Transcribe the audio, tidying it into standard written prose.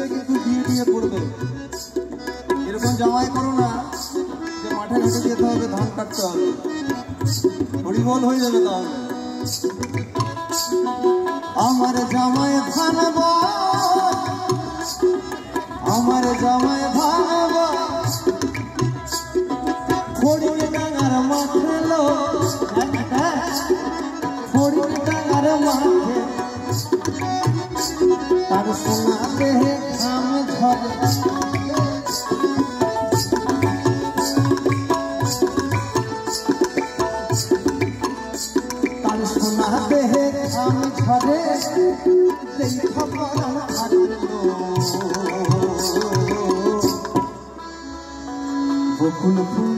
হয়ে কিন্তু বিয়ে টিয়ে করবে। এরকম জামাই করো না যে মাঠে ঘাটে যেতে হবে, ধান কাটতে হবে, হরিবল হয়ে যাবে তাহলে। আমার জামাই ধানব, আমার জামাই ধানব, ফড়িং ডাঙার মাঠে লো, ফড়িং ডাঙার মাঠে তার সোনা দেহে ঘাম ঝরে। তার সোনা দেহে ঘাম ঝরে, দেখা পরাণ হারলো বকুল ফুল